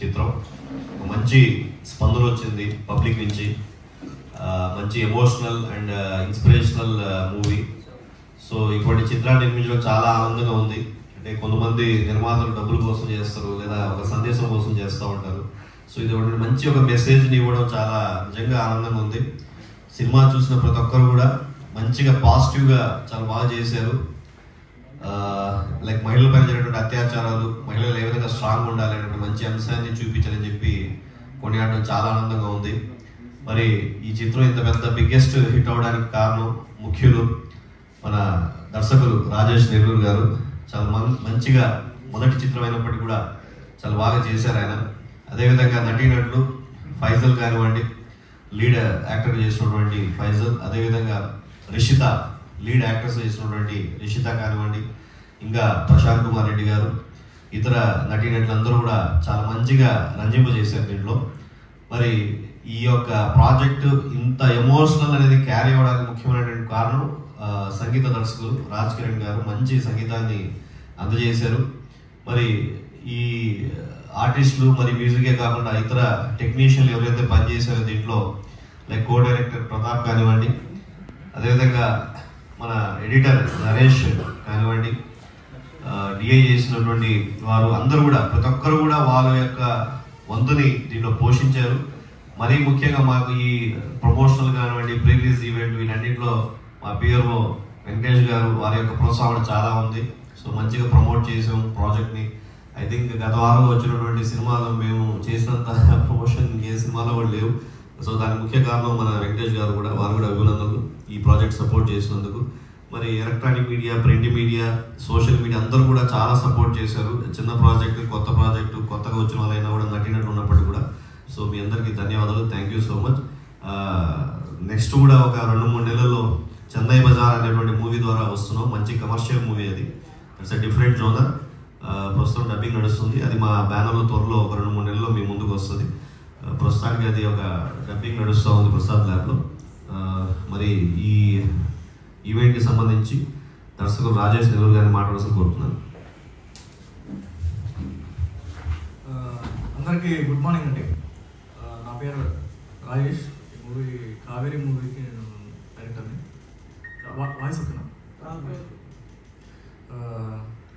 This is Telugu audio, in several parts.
చిత్రం. మంచి స్పందన వచ్చింది పబ్లిక్ నుంచి. మంచి emotional and inspirational movie. So ఇటువంటి చిత్రాన్ని నిర్మించడం చాలా ఆనందంగా ఉంది. అంటే కొంతమంది నిర్మాతలు డబ్బుల కోసం చేస్తారు, లేదా ఒక సందేశం కోసం చేస్తూ ఉంటారు. సో ఇది ఒకటి మంచి ఒక మెసేజ్ని ఇవ్వడం చాలా నిజంగా ఆనందంగా ఉంది. సినిమా చూసిన ప్రతి ఒక్కరు కూడా మంచిగా పాజిటివ్గా చాలా బాగా చేశారు. లైక్ మహిళలపై జరిగినటువంటి అత్యాచారాలు, మహిళలు ఏ విధంగా స్ట్రాంగ్ ఉండాలి అనే మంచి అంశాన్ని చూపించాలని చెప్పి కొనియాడడం చాలా ఆనందంగా ఉంది. మరి ఈ చిత్రం ఇంత పెద్ద బిగ్గెస్ట్ హిట్ అవడానికి కారణం ముఖ్యులు మన దర్శకులు రాజేష్ నెల్లూరు గారు. చాలా మంచిగా మొదటి చిత్రం అయినప్పటికీ కూడా చాలా బాగా చేశారు ఆయన. అదేవిధంగా నటీనటులు ఫైజల్ కానివ్వండి, లీడ్ యాక్టర్ చేసినటువంటి ఫైజల్, అదేవిధంగా రిషిత లీడ్ యాక్టర్స్ చేసినటువంటి రిషిత కానివ్వండి, ఇంకా ప్రశాంత్ కుమార్ రెడ్డి గారు, ఇతర నటీనటులందరూ కూడా చాలా మంచిగా రంజింపజేశారు దీంట్లో. మరి ఈ యొక్క ప్రాజెక్టు ఇంత ఎమోషనల్ అనేది క్యారీ అవ్వడానికి ముఖ్యమైనటువంటి కారణం సంగీత దర్శకులు రాజ్ కిరణ్ గారు మంచి సంగీతాన్ని అందజేశారు. మరి ఈ ఆర్టిస్టులు మరి మ్యూజికే కాకుండా ఇతర టెక్నీషియన్లు ఎవరైతే పనిచేశారో దీంట్లో లైక్ కో డైరెక్టర్ ప్రతాప్ కానివ్వండి, అదేవిధంగా మన ఎడిటర్ నరేష్ కానివ్వండి, డిఐ చేసినటువంటి వారు అందరూ కూడా ప్రతి ఒక్కరు కూడా వాళ్ళ యొక్క వంతుని దీంట్లో పోషించారు. మరీ ముఖ్యంగా మాకు ఈ ప్రమోషనల్ కానివ్వండి, ప్రీ రిలీజ్ ఈవెంట్ వీటన్నింటిలో మా పిఆర్ఓ వెంకటేష్ గారు వారి యొక్క ప్రోత్సాహం చాలా ఉంది. సో మంచిగా ప్రమోట్ చేసాం ప్రాజెక్ట్ని. ఐ థింక్ గత వారం వచ్చినటువంటి సినిమాలో మేము చేసినంత ప్రమోషన్ ఏ సినిమాలో కూడా లేవు. సో దానికి ముఖ్య కారణం మన వెంకటేష్ గారు కూడా, వారు కూడా అభినందనలు ఈ ప్రాజెక్ట్ సపోర్ట్ చేసినందుకు. మరి electronic media, print media, social media అందరూ కూడా చాలా సపోర్ట్ చేశారు. చిన్న ప్రాజెక్టు, కొత్త ప్రాజెక్టు, కొత్తగా వచ్చిన వాళ్ళైనా కూడా నటినట్టు ఉన్నప్పటికీ కూడా. సో మీ అందరికీ ధన్యవాదాలు, thank you so much. Next కూడా ఒక 2-3 నెలల్లో చెన్నై బజార్ అనేటువంటి మూవీ ద్వారా వస్తున్నాం. మంచి కమర్షియల్ మూవీ అది. It's a different genre. ప్రస్తుతం డబ్బింగ్ నడుస్తుంది. అది మా బ్యానర్లో త్వరలో ఒక 2-3 నెలల్లో మీ ముందుకు వస్తుంది. ప్రస్తుతానికి అది ఒక డబ్బింగ్ నడుస్తూ ఉంది ప్రసాద్ ల్యాబ్లో. మరి ఈ ఈవెంట్కి సంబంధించి దర్శకులు రాజేష్ నెల్లూరు గారిని మాట్లాడాల్సి కోరుతున్నాను. అందరికీ గుడ్ మార్నింగ్ అండి. నా పేరు రాజేష్. ఈ మూవీ కావేరీ మూవీకి నేను డైరెక్టర్ని. వాయిస్ ఓకేనా?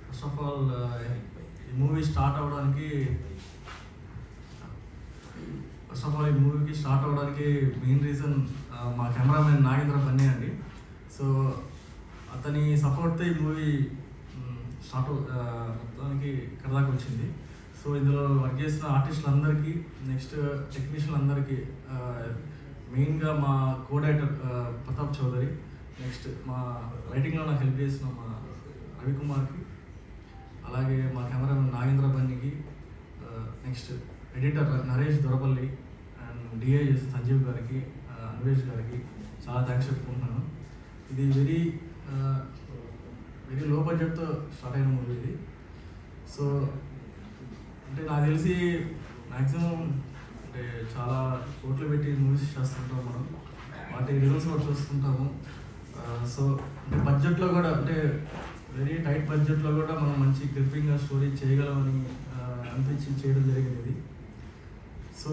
ఫస్ట్ ఆఫ్ ఆల్ ఈ మూవీ స్టార్ట్ అవ్వడానికి మెయిన్ రీజన్ మా కెమెరామెన్ నాగేంద్ర బన్నీ అండి. సో అతని సపోర్ట్తో ఈ మూవీ మొత్తానికి ఇక్కడ దాకా వచ్చింది. సో ఇందులో వర్క్ చేసిన ఆర్టిస్టులందరికీ, నెక్స్ట్ టెక్నీషియన్లందరికీ, మెయిన్గా మా co director Pratap Chowdary, next మా రైటింగ్లో నాకు హెల్ప్ చేసిన మా రవికుమార్కి, అలాగే మా కెమెరామెన్ నాగేంద్ర బన్నీకి, next editor Naresh Dorapalli and DI చేసిన సంజీవ్ గారికి, అన్వేష్ గారికి చాలా థ్యాంక్స్ చెప్పుకుంటున్నాను. ఇది వెరీ లో బడ్జెట్తో స్టార్ట్ అయిన మూవీ ఇది. సో అంటే నాకు తెలిసి మ్యాక్సిమం అంటే చాలా కోట్లు పెట్టి మూవీస్ చేస్తుంటాం మనం, వాటి రిజల్ట్స్ కూడా చూస్తుంటాము. సో అంటే బడ్జెట్లో కూడా, అంటే వెరీ టైట్ బడ్జెట్లో కూడా మనం మంచి గ్రిప్పింగ్గా స్టోరీ చేయగలమని అనిపించి చేయడం జరిగింది. సో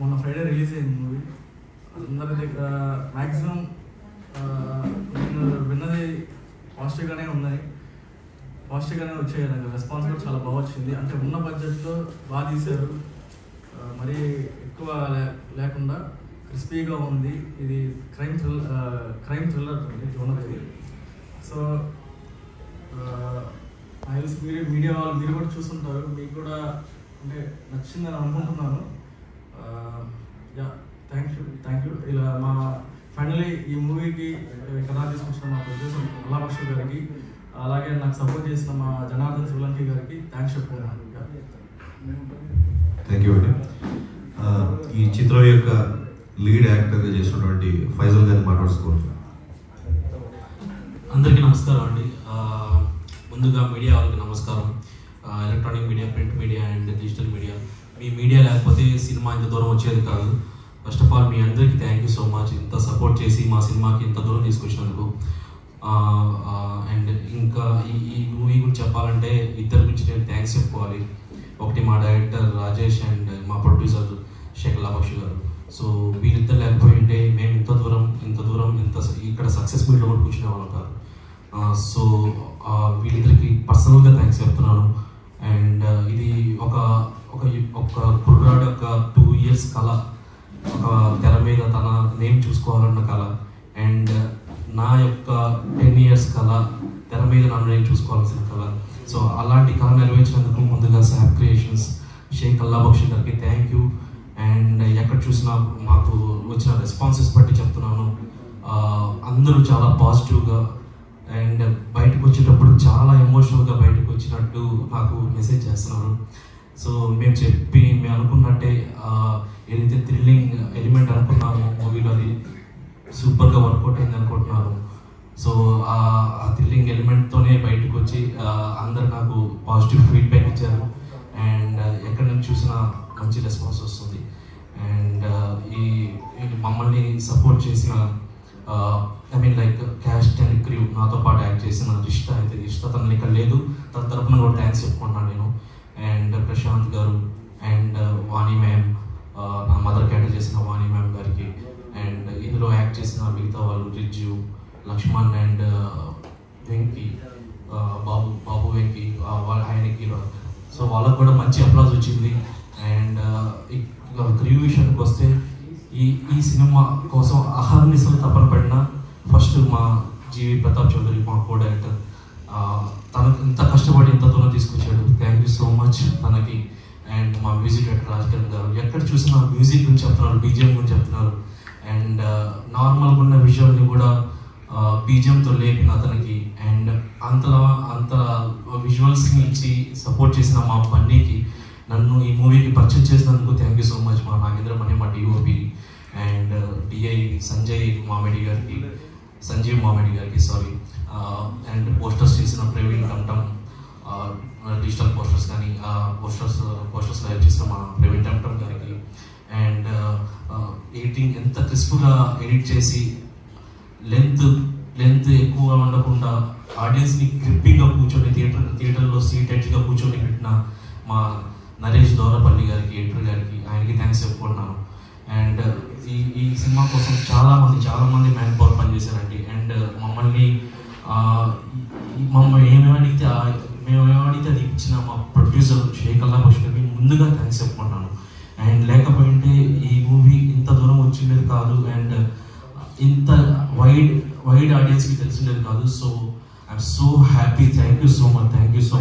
మొన్న ఫ్రైడే రిలీజ్ అయింది మూవీ. అందరి దగ్గర మ్యాక్సిమం నేను విన్నది పాజిటివ్గానే వచ్చాయి. నాకు రెస్పాన్స్ కూడా చాలా బాగా వచ్చింది. అంటే ఉన్న బడ్జెట్లో బాగా తీశారు, మరీ ఎక్కువ లేకుండా క్రిస్పీగా ఉంది. ఇది క్రైమ్ థ్రిల్లర్ ఉంది జోనర్ ఇది. సో నాకు తెలిసి మీడియా వాళ్ళు మీరు కూడా చూస్తుంటారు, మీకు కూడా అంటే నచ్చిందని అనుకుంటున్నాను. Yeah, thank you. ఇలా మా ఫైనలీ ఈ మూవీకి కథ తీసుకొచ్చిన మా ప్రొడ్యూసర్ అల్లాబక్ష గారికి, అలాగే నాకు సపోర్ట్ చేసిన మా జనార్దన్ సులంకి గారికి థ్యాంక్స్ చెప్పుకున్నాను. థ్యాంక్ యూ అండి. ఈ చిత్రం యొక్క లీడ్ యాక్టర్గా చేసినటువంటి ఫైజల్ గారిని మాట్లాడుకోవచ్చు. అందరికీ నమస్కారం అండి. ముందుగా మీడియా వాళ్ళకి నమస్కారం. Electronic media, print media and digital media, me media లేకపోతే సినిమా ఇంత దూరం వచ్చేది కాదు. ఫస్ట్ ఆఫ్ ఆల్ మీ అందరికీ థ్యాంక్ యూ సో మచ్, ఇంత సపోర్ట్ చేసి మా సినిమాకి ఇంత దూరం తీసుకొచ్చినందుకు. అండ్ ఇంకా ఈ మూవీ గురించి చెప్పాలంటే ఇద్దరి గురించి నేను థ్యాంక్స్ చెప్పుకోవాలి. ఒకటి మా డైరెక్టర్ రాజేష్ అండ్ మా ప్రొడ్యూసర్ షేక్ లాబక్షి గారు. సో వీళ్ళిద్దరు లేకపోయి ఉంటే మేము ఇంత దూరం ఇక్కడ సక్సెస్ మీట్లో కూడా కూర్చునే వాళ్ళం కాదు. సో వీళ్ళిద్దరికి పర్సనల్గా థ్యాంక్స్ చెప్తున్నాను. అండ్ ఇది ఒక కుర్రాడు ఒక 2 years కళ, ఒక తెర మీద తన నేమ్ చూసుకోవాలన్న కళ, అండ్ నా యొక్క 10 years కళ, తెర మీద నన్ను నేను చూసుకోవాల్సిన కళ. సో అలాంటి కళ నెరవేర్చినందుకు ముందుగా శాప్ క్రియేషన్స్ షేక్ అల్లాబక్షి గారికి థ్యాంక్ యూ. అండ్ ఎక్కడ చూసినా మాకు వచ్చిన రెస్పాన్సెస్ బట్టి చెప్తున్నాను, అందరూ చాలా పాజిటివ్గా అండ్ బయటకు వచ్చేటప్పుడు చాలా ఎమోషనల్గా బయటకు వచ్చినట్టు నాకు మెసేజ్ చేస్తున్నారు. సో మేము అనుకున్నట్టే ఏదైతే థ్రిల్లింగ్ ఎలిమెంట్ అనుకున్నామో మూవీలో అది సూపర్గా వర్కౌట్ అయింది అనుకుంటున్నాను. సో ఆ థ్రిల్లింగ్ ఎలిమెంట్తోనే బయటకు వచ్చి అందరు నాకు పాజిటివ్ ఫీడ్బ్యాక్ ఇచ్చారు. అండ్ ఎక్కడి నుంచి చూసినా మంచి రెస్పాన్స్ వస్తుంది. అండ్ ఈ మమ్మల్ని సపోర్ట్ చేసిన లైక్ క్యాస్ట్ అండ్ క్రూ, నాతో పాటు యాక్ట్ చేసిన రిష్తా తనని ఇక్కడ లేదు, తన తరపున కూడా థ్యాంక్స్ చెప్పుకుంటున్నాను నేను. అండ్ ప్రశాంత్ గారు అండ్ వాణి మ్యామ్, నా మదర్ క్యాటర్ చేసిన వాణి మ్యామ్ గారికి, అండ్ ఇందులో యాక్ట్ చేసిన మిగతా వాళ్ళు రిజ్జు, లక్ష్మణ్ అండ్ వెంకీ, బాబు వెంకీ, ఆయనకి. సో వాళ్ళకు కూడా మంచి అప్లాజ్ వచ్చింది. అండ్ క్రూ విషయానికి వస్తే ఈ సినిమా కోసం అహర్నిశలు తపన పడిన ఫస్ట్ మా జీవి ప్రతాప్ చౌదరి, మా కో డైరెక్టర్, తనకు ఇంత కష్టపడి ఇంత దూరం తీసుకొచ్చాడు. థ్యాంక్ యూ సో మచ్ తనకి. అండ్ మా మ్యూజిక్ డైరెక్టర్ రాజకిరణ్ గారు, ఎక్కడ చూసినా మ్యూజిక్ గురించి చెప్తున్నారు, బీజిఎం గురించి చెప్తున్నారు. అండ్ నార్మల్గా ఉన్న విజువల్ని కూడా బీజిఎంతో లేపిన అతనికి, అండ్ అంత విజువల్స్ని ఇచ్చి సపోర్ట్ చేసిన మా బన్నీకి, నన్ను ఈ మూవీకి పర్చేజ్ చేసినందుకు థ్యాంక్ యూ సో మచ్. మా నాగేంద్ర మణి, మా డిఓపి, అండ్ డిఐ సంజీవ్ మామిడి గారికి సారీ. అండ్ పోస్టర్స్ చేసిన ప్రవీణ్ టమ్టమ్, డిజిటల్ పోస్టర్స్ కానీ పోస్టర్స్ హెల్ప్ చేసిన మా ప్రవీణ్ టమ్టమ్ గారికి. అండ్ ఎడిటింగ్ ఎంత క్రిస్ప్గా ఎడిట్ చేసి లెంత్ ఎక్కువగా ఉండకుండా ఆడియన్స్ని గ్రిప్పింగ్గా కూర్చొని థియేటర్లో సీట్ ఎడ్జ్గా కూర్చొని పెట్టిన మా నరేష్ దౌరపల్లి గారికి, ఎడిటర్ గారికి, ఆయనకి థ్యాంక్స్ చెప్పుకుంటున్నాను. అండ్ ఈ సినిమా కోసం చాలా మంది మ్యాన్ పవర్ పనిచేశారండి. అండ్ మమ్మల్ని ఏమేమడిగితే అది ఇచ్చిన మా ప్రొడ్యూసర్ షేక్ అల్లాబక్షికి ముందుగా థ్యాంక్స్ చెప్పుకుంటున్నాను. అండ్ లేకపోయింటే ఈ మూవీ ఇంత దూరం వచ్చిండేది కాదు, అండ్ ఇంత వైడ్ ఆడియన్స్కి తెలిసిండేది కాదు. So I'm so happy. Thank you so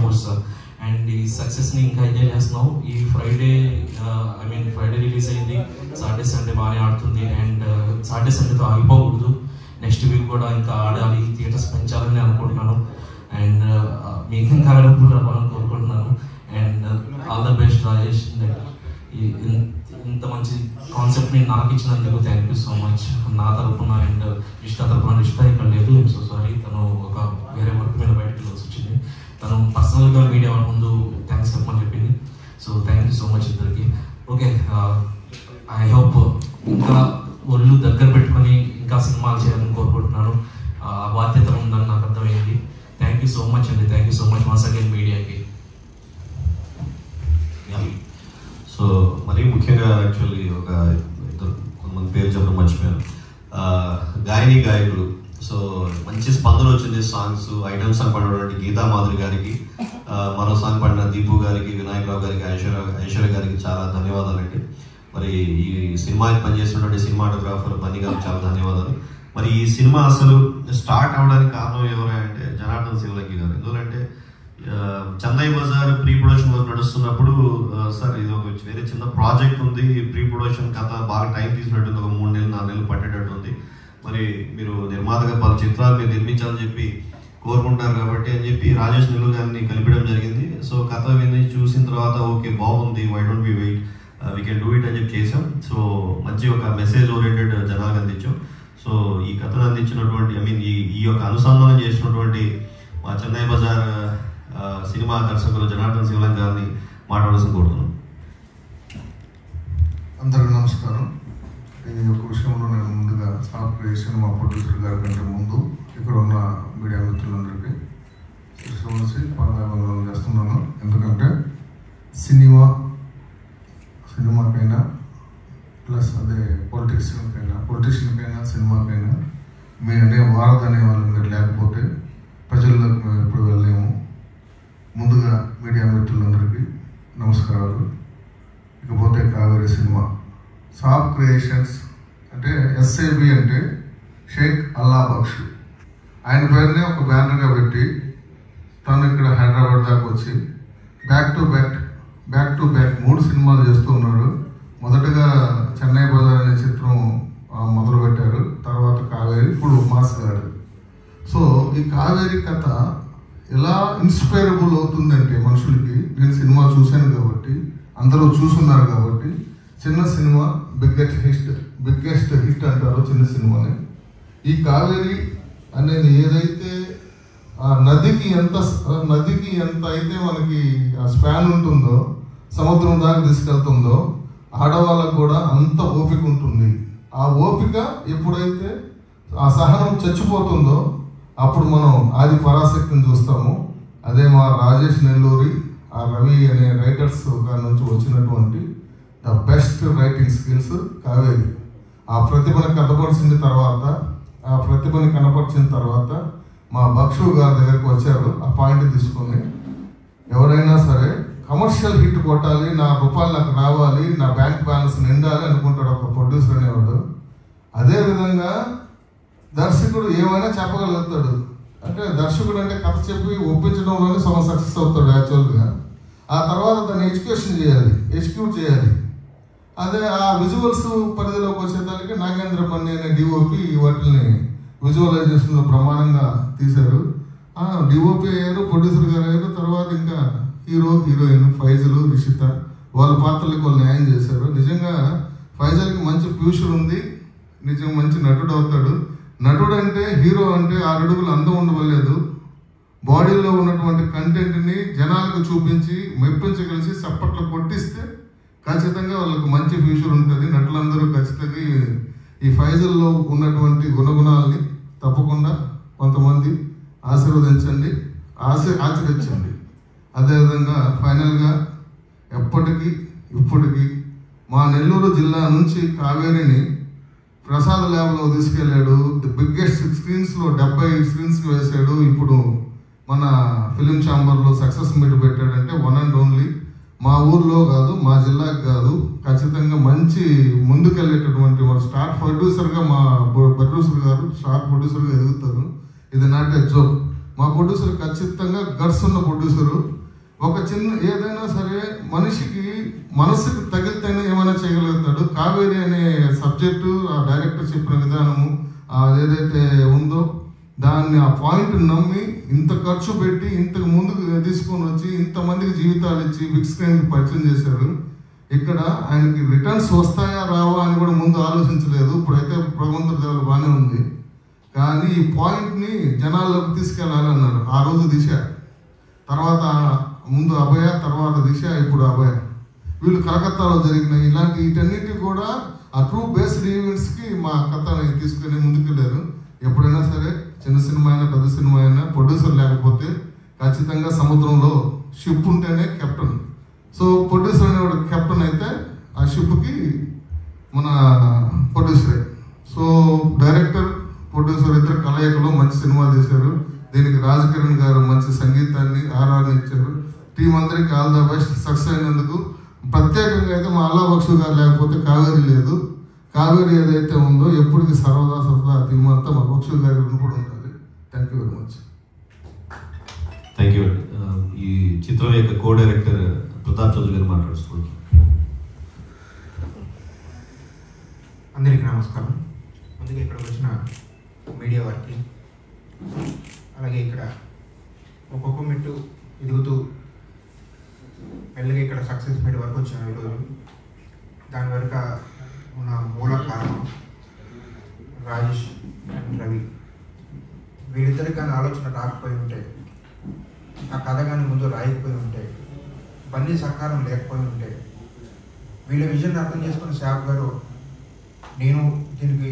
much sir. And ఈ సక్సెస్ని ఇంకా ఎంజాయ్ చేస్తున్నాం. ఈ ఫ్రైడే రిలీజ్ అయింది, సాటర్డే సండే బాగానే ఆడుతుంది. అండ్ సాటర్డే సండేతో ఆగిపోకూడదు, నెక్స్ట్ వీక్ కూడా ఇంకా ఆడాలి, థియేటర్స్ పెంచాలని అనుకుంటున్నాను. అండ్ మీకు ఇంకా ఆడాలని కోరుకుంటున్నాను. And all the best Rajesh. ఇంత మంచి కాన్సెప్ట్ని నాకు ఇచ్చినందుకు థ్యాంక్ యూ సో మచ్ నా తరఫున. అండ్ రిష్తా ఇక్కడ లేదు, సో సారీ, తను ఒక వేరే వర్క్ మీద బయటకు వెళ్ళాల్సి వచ్చింది. తను పర్సనల్గా మీడియా ముందు థ్యాంక్స్ చెప్పమని చెప్పింది. So thank you so much ఇద్దరికి. ఓకే, ఐ హోప్ ఇంకా ఒళ్ళు దగ్గర పెట్టుకొని ఇంకా సినిమాలు చేయాలని కోరుకుంటున్నాను. బాధ్యత ఉందని నాకు అర్థమైంది. థ్యాంక్ యూ సో మచ్ అండి. Thank you so much once again మీడియాకి. సో మరీ ముఖ్యంగా యాక్చువల్లీ కొంతమంది పేరు చెప్పడం మర్చిపోయాను. గాయకులు, సో మంచి స్పందన వచ్చింది. సాంగ్స్ ఐటమ్ సాంగ్ పాడినటువంటి గీతా మాధురి గారికి, మరో సాంగ్ పాడిన దీపు గారికి, వినాయకరావు గారికి, ఐశ్వర్య గారికి చాలా ధన్యవాదాలండి. మరి ఈ సినిమాకి పనిచేసినటువంటి సినిమాటోగ్రాఫర్ బన్నీ గారికి చాలా ధన్యవాదాలు. మరి ఈ సినిమా అసలు స్టార్ట్ అవడానికి కారణం ఎవరు అంటే జనార్దన్ శివలంకి గారు. ఎందుకంటే Chennai Bazaar pre production work నడుస్తున్నప్పుడు, సార్ ఇది ఒక వేరే చిన్న ప్రాజెక్ట్ ఉంది, ప్రీ ప్రొడక్షన్ కథ బాగా టైం తీసుకున్నట్టుంది, ఒక 3 నెలలు 4 నెలలు పట్టేటట్టు ఉంది, మరి మీరు నిర్మాతగా పలు చిత్రాలు మీరు నిర్మించాలని చెప్పి కోరుకుంటారు కాబట్టి అని చెప్పి రాజేష్ నెల్లూరు గారిని కలిపడం జరిగింది. సో కథ విని చూసిన తర్వాత ఓకే బాగుంది, why don't we wait, we can do it అని చెప్పి చేసాం. సో మంచి ఒక మెసేజ్ ఓరియంటెడ్ జనాలకు అందించాం. సో ఈ కథను అందించినటువంటి ఈ యొక్క అనుసంధానం చేసినటువంటి మా చెన్నై బజార్ సినిమా దర్శకులు జనార్దన్ శివలంకి గారిని మాట్లాడాల్సిన కోరుతున్నాం. అందరికీ నమస్కారం. ఈ యొక్క విషయంలో నేను ముందుగా స్టాప్ క్రియేషన్ మా ప్రొడ్యూసర్ గారి కంటే ముందు ఇక్కడ ఉన్న మీడియా మిత్రులందరికీ శిరస్సు పాదాభివందనం చేస్తున్నాను. ఎందుకంటే సినిమాకైనా ప్లస్ అదే పొలిటీషియన్కైనా సినిమాకైనా మీ అనే వారధి అనే వాళ్ళు మీరు లేకపోతే ప్రజల్లోకి మేము ఎప్పుడు వెళ్ళలేము. ముందుగా మీడియా మిత్రులందరికీ నమస్కారాలు. ఇకపోతే కావేరి సినిమా సాఫ్ క్రియేషన్స్ అంటే SAB అంటే షేక్ అల్లా బక్ష్, ఆయన పేరునే ఒక బ్యానర్గా పెట్టి తను ఇక్కడ హైదరాబాద్ దాకా వచ్చి బ్యాక్ టు బ్యాక్ 3 సినిమాలు చేస్తూ ఉన్నారు. మొదటగా చెన్నై బజార్ అనే చిత్రం మొదలు పెట్టారు, తర్వాత కావేరి, ఇప్పుడు మాస్ గారు. సో ఈ కావేరి కథ ఎలా ఇన్స్పైరబుల్ అవుతుందంటే మనుషులకి, నేను సినిమా చూశాను కాబట్టి, అందరూ చూస్తున్నారు కాబట్టి, చిన్న సినిమా బిగ్గెస్ట్ హిట్ అంటారు చిన్న సినిమాని. ఈ కావేరి అనేది ఏదైతే ఆ నదికి ఎంత అయితే మనకి ఆ స్పాన్ ఉంటుందో, సముద్రం దాకా తీసుకెళ్తుందో, ఆడవాళ్ళకు కూడా అంత ఓపిక ఉంటుంది. ఆ ఓపిక ఎప్పుడైతే ఆ సహనం చచ్చిపోతుందో అప్పుడు మనం ఆది పరాశక్తిని చూస్తాము. అదే మా రాజేష్ నెల్లూరి, ఆ రవి అనే రైటర్స్ గారి నుంచి వచ్చినటువంటి the best writing skills Kaveri. ఆ ప్రతిభను కనపరిచిన తర్వాత మా బక్షు గారి దగ్గరికి వచ్చారు. ఆ పాయింట్ తీసుకొని ఎవరైనా సరే కమర్షియల్ హిట్ కొట్టాలి, నా రూపాయలు నాకు రావాలి, నా బ్యాంక్ బ్యాలెన్స్ నిండాలి అనుకుంటాడు ఒక ప్రొడ్యూసర్ అనేవాడు. అదేవిధంగా దర్శకుడు ఏమైనా చెప్పగలుగుతాడు. అంటే దర్శకుడు అంటే కథ చెప్పి ఒప్పించడంలోనే సక్సెస్ అవుతాడు యాక్చువల్గా. ఆ తర్వాత దాన్ని ఎగ్జిక్యూట్ చేయాలి. అదే ఆ విజువల్స్ పరిధిలోకి వచ్చేదానికి నాగేంద్ర పన్ని అనే DOP వాటిని విజువలైజేషన్లో ప్రమాణంగా తీశారు. DOP అయ్యారు, ప్రొడ్యూసర్ గారు అయ్యారు. తర్వాత ఇంకా హీరోయిన్ ఫైజల్, రిషిత వాళ్ళ పాత్రలకు వాళ్ళు న్యాయం చేశారు. నిజంగా ఫైజల్కి మంచి ఫ్యూచర్ ఉంది, మంచి నటుడు అవుతాడు. నటుడు అంటే హీరో అంటే 6 అడుగులు అందం ఉండవలేదు, బాడీలో ఉన్నటువంటి కంటెంట్ని జనాలకు చూపించి మెప్పించగలిసి చప్పట్లు కొట్టిస్తే ఖచ్చితంగా వాళ్ళకు మంచి ఫ్యూచర్ ఉంటుంది. నటులందరూ ఖచ్చితంగా ఈ ఫైజల్లో ఉన్నటువంటి గుణగుణాలని తప్పకుండా కొంతమంది ఆశీర్వదించండి, ఆచరించండి. అదేవిధంగా ఫైనల్గా ఇప్పటికీ మా నెల్లూరు జిల్లా నుంచి కావేరిని ప్రసాద్ ల్యాబ్లో తీసుకెళ్ళాడు. ది బిగ్గెస్ట్ స్క్రీన్స్లో 70 స్క్రీన్స్కి వేశాడు. ఇప్పుడు మన ఫిలిం ఛాంబర్లో సక్సెస్ మీట్ పెట్టాడంటే వన్ అండ్ ఓన్లీ మా ఊర్లో కాదు, మా జిల్లాకి కాదు, ఖచ్చితంగా మంచి ముందుకెళ్ళేటటువంటి స్టార్ ప్రొడ్యూసర్గా మా ప్రొడ్యూసర్ గారు స్టార్ ప్రొడ్యూసర్గా ఎదుగుతారు. ఇది నాట్ ఎ జోక్. మా ప్రొడ్యూసర్ ఖచ్చితంగా గట్స్ ఉన్న ప్రొడ్యూసరు. ఒక చిన్న ఏదైనా సరే మనిషికి మనసుకి తగిలితేనే ఏమైనా చేయగలుగుతాడు. కావేరి అనే సబ్జెక్టు ఆ డైరెక్టర్ చెప్పిన విధానము ఏదైతే ఉందో దాన్ని ఆ పాయింట్ నమ్మి ఇంత ఖర్చు పెట్టి ఇంతకు ముందుకు తీసుకొని వచ్చి ఇంతమందికి జీవితాలు ఇచ్చి బిగ్ స్క్రీన్కి పరిచయం చేశారు. ఇక్కడ ఆయనకి రిటర్న్స్ వస్తాయా రావా అని కూడా ముందు ఆలోచించలేదు. ఇప్పుడైతే భగవంతుడి దేవాలు బాగానే ఉంది, కానీ ఈ పాయింట్ని జనాల్లోకి తీసుకెళ్ళాలన్నారు. ఆ రోజు దిశ, తర్వాత ముందు అభయ, తర్వాత దిశ, ఇప్పుడు అభయ. వీళ్ళు కలకత్తాలో జరిగిన ఇలాంటి వీటన్నిటి కూడా ఆ ట్రూ బేస్డ్ ఈవెంట్స్కి మా కథని తీసుకుని ముందుకెళ్ళారు. ఎప్పుడైనా సరే చిన్న సినిమా అయినా పెద్ద సినిమా అయినా ప్రొడ్యూసర్ లేకపోతే ఖచ్చితంగా సముద్రంలో షిప్ ఉంటేనే కెప్టెన్. సో ప్రొడ్యూసర్ అనేవాడు కెప్టెన్ అయితే ఆ షిప్కి మన ప్రొడ్యూసరే. సో డైరెక్టర్ ప్రొడ్యూసర్ ఇద్దరు కలయికలో మంచి సినిమా తీశారు. దీనికి రాజ్ కిరణ్ గారు మంచి సంగీతాన్ని ఆర్ఆర్ని ఇచ్చారు. టీం అందరికీ ఆల్ ద బెస్ట్. సక్సెస్ అయినందుకు ప్రత్యేకంగా అయితే మా అల్లా బక్షు గారు లేకపోతే కావేరి లేదు. కావేరి ఏదైతే ఉందో ఎప్పటికీ సర్వదా టీం అంతా మా బక్షు గారి కూడా ఉంటుంది. Thank you very much. Thank you. ఈ చిత్రం యొక్క కో డైరెక్టర్ ప్రతాప్ చౌదరి గారు మాట్లాడుకోండి. అందరికీ నమస్కారం. ముందుగా ఇక్కడికి వచ్చిన మీడియా వారికి, అలాగే ఇక్కడ ఒక్కొక్క మెట్టు ఎదుగుతూ మెల్లగా ఇక్కడ సక్సెస్ మీట్ వరకు వచ్చిన ఈరోజు దాని వెనుక ఉన్న మూల కారణం రాజేష్ అండ్ రవి. వీళ్ళిద్దరికి కానీ ఆలోచన రాకపోయి ఉంటే, ఆ కథ కానీ ముందు రాయకపోయి ఉంటే, బన్నీ సహకారం లేకపోయి ఉంటే, వీళ్ళ విజన్ అర్థం చేసుకుని శాప్ గారు నేను దీనికి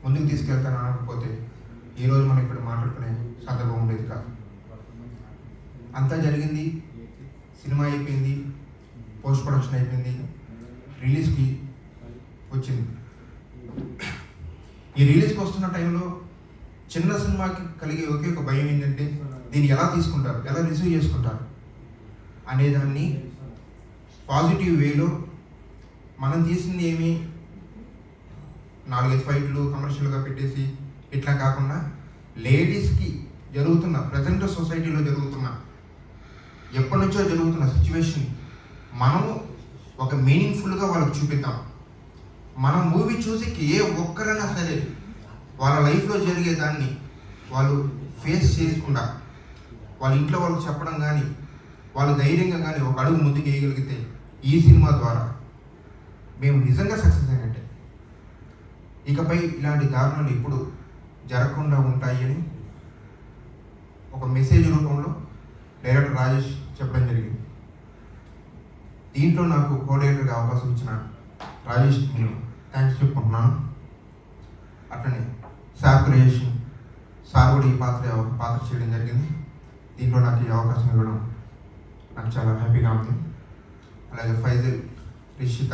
ముందుకు తీసుకెళ్తాను అనకపోతే ఈరోజు మనం ఇక్కడ మాట్లాడుకునే సందర్భం ఉండేది కాదు. అంతా జరిగింది, సినిమా అయిపోయింది, పోస్ట్ ప్రొడక్షన్ అయిపోయింది, రిలీజ్కి వచ్చింది. ఈ రిలీజ్కి వస్తున్న టైంలో చిన్న సినిమాకి కలిగే ఒకే ఒక భయం ఏంటంటే దీన్ని ఎలా తీసుకుంటారు, ఎలా రిసీవ్ చేసుకుంటారు అనేదాన్ని పాజిటివ్ వేలో మనం తీసింది ఏమి 4-5 ఫైట్లు కమర్షియల్గా పెట్టేసి ఇట్లా కాకుండా లేడీస్కి జరుగుతున్న ప్రజెంట్ సొసైటీలో జరుగుతున్న ఎప్పటి నుంచో జరుగుతున్న సిచ్యువేషన్ మనము ఒక మీనింగ్ఫుల్గా వాళ్ళకి చూపిద్దాం. మనం మూవీ చూసి ఏ ఒక్కరైనా సరే వాళ్ళ లైఫ్లో జరిగేదాన్ని వాళ్ళు ఫేస్ చేయకుండా వాళ్ళ ఇంట్లో వాళ్ళకి చెప్పడం కానీ వాళ్ళు ధైర్యంగా కానీ ఒక అడుగు ముందుకు వేయగలిగితే ఈ సినిమా ద్వారా మేము నిజంగా సక్సెస్ అయినట్టే. ఇకపై ఇలాంటి దారుణాలు ఎప్పుడు జరగకుండా ఉంటాయి అని ఒక మెసేజ్ రూపంలో డైరెక్టర్ రాజేష్ చెప్పడం జరిగింది. దీంట్లో నాకు కోఆర్డినేటర్గా అవకాశం ఇచ్చిన రాజేష్ నేను థ్యాంక్స్ చెప్పుకుంటున్నాను. అట్లనే సార్ క్రియేషన్ సార్ కూడా ఈ పాత్ర చేయడం జరిగింది. దీంట్లో నాకు ఈ అవకాశం ఇవ్వడం నాకు చాలా హ్యాపీగా ఉంది. అలాగే ఫైజల్, రిషిత,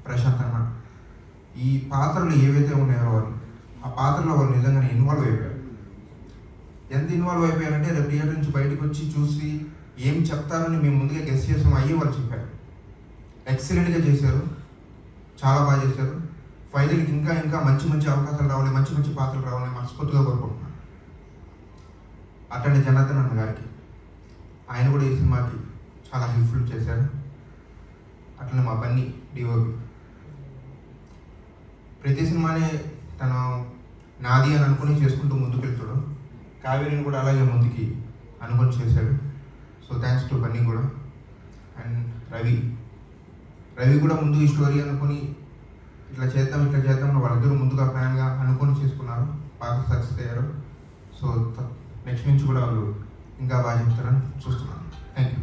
ప్రశాంత్ అన్న ఈ పాత్రలు ఏవైతే ఉన్నాయో వాళ్ళు ఆ పాత్రలో వాళ్ళు నిజంగానే ఇన్వాల్వ్ అయిపోయారు. ఎంత ఇన్వాల్వ్ అయిపోయారంటే రేపు థియేటర్ నుంచి బయటకు వచ్చి చూసి ఏం చెప్తారని మేము ముందుగా గెస్ట్ చేసాం, అయ్యి వాళ్ళు చెప్పారు. ఎక్సలెంట్గా చేశారు, చాలా బాగా చేశారు. ఫైనల్కి ఇంకా ఇంకా మంచి మంచి అవకాశాలు రావాలి, మంచి మంచి పాత్రలు రావాలని మనస్ఫూర్తిగా కోరుకుంటున్నాను. అట్లాంటి జనార్దన్ అన్న గారికి ఆయన కూడా ఈ సినిమాకి చాలా హెల్ప్ఫుల్ చేశారు. అట్లనే మా బన్నీ డిఓపి ప్రతి సినిమానే తను నాది అని అనుకుని చేసుకుంటూ ముందుకు వెళ్తాడు. కావేరిని కూడా అలాగే ముందుకి అనుకొని చేశాడు. సో థ్యాంక్స్ టు బన్నీ కూడా. అండ్ రవి కూడా ముందు ఈ స్టోరీ అనుకుని ఇట్లా చేద్దాం వాళ్ళిద్దరూ ముందుగా ప్లాన్గా అనుకొని చేసుకున్నారు, బాగా సక్సెస్ అయ్యారు. సో నెక్స్ట్ నుంచి కూడా వాళ్ళు ఇంకా బాగా చెప్తారని చూస్తున్నాను. Thank you.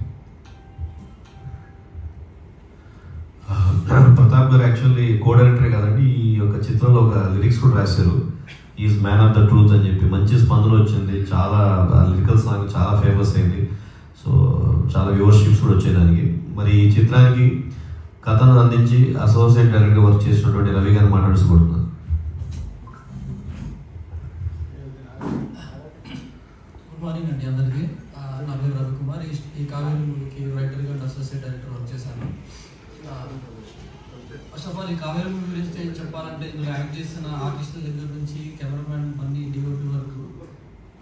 ప్రతాప్ గారు యాక్చువల్లీ కో డైరెక్టరే కాదండి, ఈ యొక్క చిత్రంలో ఒక లిరిక్స్ కూడా రాశారు. Is man of the truth అని చెప్పి మంచి స్పందన వచ్చింది. చాలా లిరికల్ సాంగ్ చాలా ఫేమస్ అయింది. సో చాలా వ్యూవర్షిప్స్ కూడా వచ్చేదానికి. మరి ఈ చిత్రానికి కథను అందించి అసోసియేట్ డైరెక్టర్గా వర్క్ చేసినటువంటి రవి గారిని మాట్లాడుకుంటున్నాను. గుడ్ మార్నింగ్ అండి అందరికీ. నా పేరు రవికుమార్. ఈ కావేరి మూవీకి రైటర్గా అండ్ అసోసియేట్ డైరెక్టర్ వర్క్ చేశాను. ఫస్ట్ ఆఫ్ ఆల్ ఈ కావేరి మూవీ గురించి చెప్పాలంటే ఇందులో యాక్ట్ చేసిన ఆర్టిస్టుల దగ్గర నుంచి కెమెరామ్యాన్ బన్నీ డిఓపి వరకు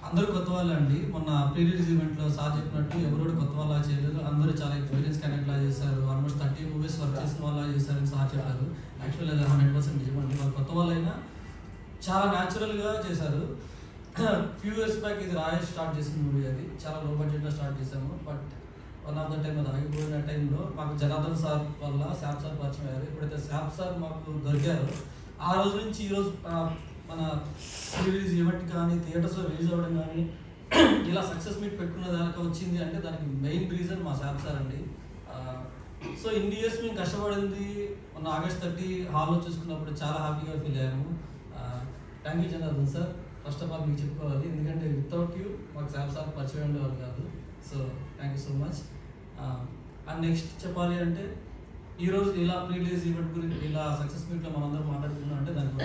అందరూ కొత్త వాళ్ళే అండి. మొన్న ప్రీ రిలీజ్ ఈవెంట్లో సార్ చెప్పినట్టు ఎవరు కొత్త వాళ్ళ చేయలేదు, అందరూ చాలా ఎక్స్పీరియన్స్ కనెక్ట్లా చేశారు. ఆల్మోస్ట్ 30 మూవీస్ వర్క్ చేసిన వాళ్ళ చేశారని సార్ చెప్పారు. యాక్చువల్లీ అది 100% నిజమండి. వాళ్ళు కొత్త వాళ్ళైనా చాలా న్యాచురల్గా చేశారు. ఫ్యూ ఇయర్స్ బ్యాక్ ఇది రాజేష్ స్టార్ట్ చేసిన మూవీ, అది చాలా లో బడ్జెట్లో స్టార్ట్ చేశాము. But one of the time అది ఆగిపోయిన టైంలో మాకు జనార్దన్ సార్ వల్ల శాప్ సార్ పరిచయం అయ్యారు. ఎప్పుడైతే శాప్ సార్ మాకు దొరికారో ఆ రోజు నుంచి ఈరోజు మన రిలీజ్ ఈవెంట్ కానీ థియేటర్స్లో రిలీజ్ అవ్వడం కానీ ఇలా సక్సెస్ మీట్ పెట్టుకున్న దానికి వచ్చింది అంటే దానికి మెయిన్ రీజన్ మా శాప్ సార్ అండి. సో ఇన్ని ఇయర్స్ మేము కష్టపడింది మొన్న August 30 హాల్లో చూసుకున్నప్పుడు చాలా హ్యాపీగా ఫీల్ అయ్యాము. Thank you Janardhan sir. First of all మీకు చెప్పుకోవాలి, ఎందుకంటే వితౌట్ యూ మాకు శాప్ సార్ పరిచయం ఉండేవాళ్ళు కాదు. So thank you so much. And next చెప్పాలి అంటే ఈరోజు ఇలా ప్రీ రిలీజ్ ఈవెంట్ గురించి ఇలా సక్సెస్ మీట్లో మనందరం మాట్లాడుతున్నాం అంటే దానికి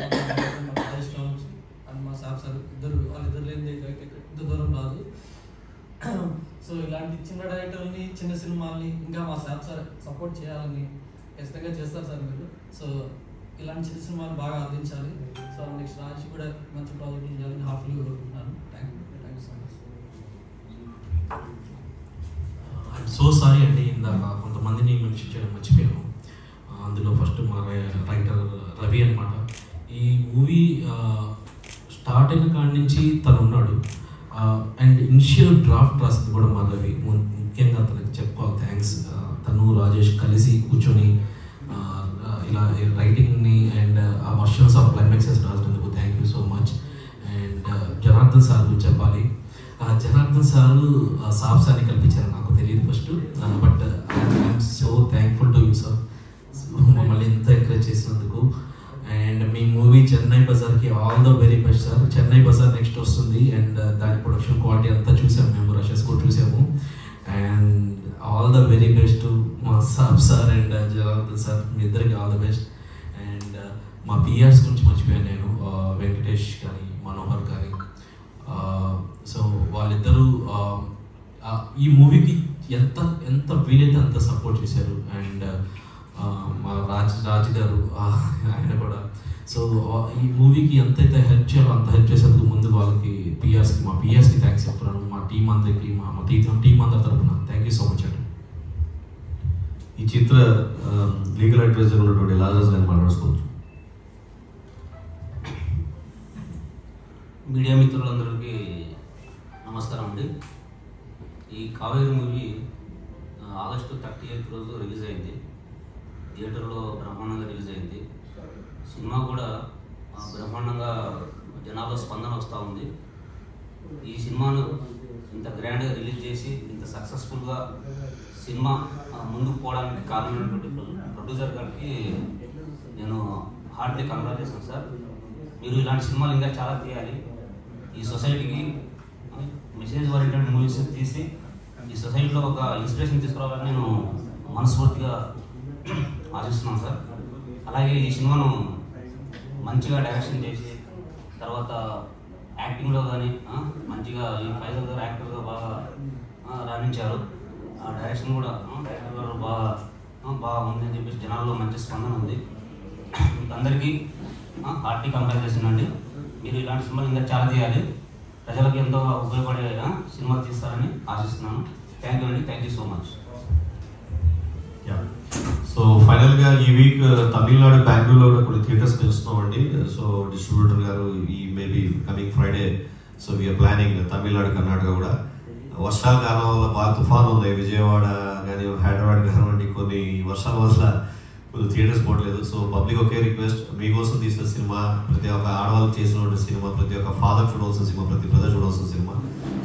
మా రాజేష్ కావచ్చు అండ్ మా శాప్ సార్ వాళ్ళిద్దరు లేని ఇంత దూరం రాదు. సో ఇలాంటి చిన్న డైరెక్టర్ని చిన్న సినిమాల్ని ఇంకా మా శాప్ సార్ సపోర్ట్ చేయాలని ఖచ్చితంగా చేస్తారు సార్ మీరు. సో ఇలాంటి చిన్న సినిమాలు బాగా అందించాలి. సో నెక్స్ట్ రాజేష్ కూడా మంచి ప్రాజెక్టులు చేయాలని హార్ట్ఫుల్గా కోరుకుంటున్నాను. Thank you so much. I'm so sorry అండి, ఇందాక కొంతమందిని మెన్షన్ చేయడం మర్చిపోయాము. అందులో ఫస్ట్ మా రైటర్ రవి అనమాట. ఈ మూవీ స్టార్ట్ అయిన కాడి నుంచి తను ఉన్నాడు. అండ్ ఇనిషియల్ డ్రాఫ్ట్ రాసింది కూడా మా రవి. ముఖ్యంగా తనకి చెప్పుకోవాలి థ్యాంక్స్. తను రాజేష్ కలిసి కూర్చొని ఇలా రైటింగ్ని అండ్ ఆ వర్షన్స్ ఆఫ్ క్లైమాక్సెస్ రాసినందుకు thank you so much. And Janardhan sir గురించి చెప్పాలి. జనార్దన్ సార్ సాఫ్ సార్ని కల్పించారు, నాకు తెలియదు first. But I'm so thankful to you sir, మమ్మల్ని ఎంత ఎంకరేజ్ చేసినందుకు. అండ్ మీ మూవీ చెన్నై బజార్కి all the very best sir. Chennai Bazaar next వస్తుంది అండ్ దాని ప్రొడక్షన్ క్వాలిటీ అంతా చూసాము, మేము రషెస్ కూడా చూసాము. And all the very best మా సార్ అండ్ జనార్దన్ సార్, మీ ఇద్దరికి ఆల్ ద బెస్ట్. అండ్ మా పిఆర్స్ గురించి మర్చిపోయాను నేను, వెంకటేష్ కానీ మనోహర్ కానీ. సో వాళ్ళిద్దరూ ఈ మూవీకి ఎంత వీలైతే అంత సపోర్ట్ చేశారు. అండ్ మా రాజు గారు ఆయన కూడా. సో ఈ మూవీకి ఎంతైతే హెల్ప్ చేయాలో అంత హెల్ప్ చేసేందుకు ముందు వాళ్ళకి మా పిఆర్స్కి థ్యాంక్స్ చెప్తున్నాను. మా టీం అందరికి, మా టీం అందరి తరఫున థ్యాంక్ యూ సో మచ్ అండి. ఈ చిత్ర లీగల్ అడ్వైజర్ ఉన్నటువంటి లాజర్స్ గారిని మాట్లాడుకోవచ్చు. మీడియా మిత్రులందరికీ నమస్కారం అండి. ఈ కావేరి మూవీ ఆగస్టు 30th రోజు రిలీజ్ అయింది. థియేటర్లో బ్రహ్మాండంగా రిలీజ్ అయింది. సినిమా కూడా బ్రహ్మాండంగా జనాల్లో స్పందన వస్తూ ఉంది. ఈ సినిమాను ఇంత గ్రాండ్గా రిలీజ్ చేసి ఇంత సక్సెస్ఫుల్గా సినిమా ముందుకు పోవడానికి కారణమైనటువంటి ప్రొడ్యూసర్ గారికి నేను హార్ట్లీ కంగ్రాచులేషన్ సార్. మీరు ఇలాంటి సినిమాలు ఇంకా చాలా తీయాలి. ఈ సొసైటీకి మెసేజ్ ఓరియంటెడ్ మూవీస్ తీసి ఈ సొసైటీలో ఒక ఇన్స్పిరేషన్ తీసుకురావాలని నేను మనస్ఫూర్తిగా ఆశిస్తున్నాను సార్. అలాగే ఈ సినిమాను మంచిగా డైరెక్షన్ చేసి తర్వాత యాక్టింగ్లో కానీ మంచిగా ఈ ఫైజల్ గారు యాక్టర్గా బాగా రాణించారు. ఆ డైరెక్షన్ కూడా డైరెక్టర్ గారు బాగా ఉంది అని చెప్పేసి జనాల్లో మంచి స్పందన ఉంది. అందరికీ హార్టీ కంగ్రాచులేషన్ అండి. మీరు ఇలాంటి సినిమాలు ఇంకా చాలా తీయాలి, ప్రజలకు ఎంతో ఉపయోగపడే సినిమా తీస్తారని ఆశిస్తున్నాను. థ్యాంక్ యూ అండి. Thank you so much. So ఫైనల్గా ఈ వీక్ తమిళనాడు, బెంగళూరులో కూడా కొన్ని థియేటర్స్ పెంచుతున్నామండి. సో డిస్ట్రిబ్యూటర్ గారు ఈ maybe coming Friday. So we're planning Tamil Nadu, Karnataka కూడా. వర్షాల కారణం వల్ల బాగా తుఫాను ఉన్నాయి. విజయవాడ కానీ హైదరాబాద్ కానివ్వండి, కొన్ని వర్షాల వల్ల కొన్ని థియేటర్స్ పోవట్లేదు. సో పబ్లిక్ ఒకే రిక్వెస్ట్, మీకోసం తీసిన సినిమా, ప్రతి ఒక్క ఆడవాళ్ళు చేసినటువంటి సినిమా, ప్రతి ఒక్క ఫాదర్ చూడవలసిన సినిమా, ప్రతి బ్రదర్ చూడవలసిన సినిమా.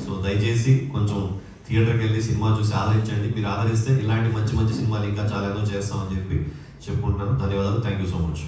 సో దయచేసి కొంచెం థియేటర్కి వెళ్ళి సినిమా చూసి ఆదరించండి. మీరు ఆదరిస్తే ఇలాంటి మంచి మంచి సినిమాలు ఇంకా చాలా ఎన్నో చేస్తామని చెప్పి చెప్పుకుంటున్నాను. ధన్యవాదాలు. Thank you so much.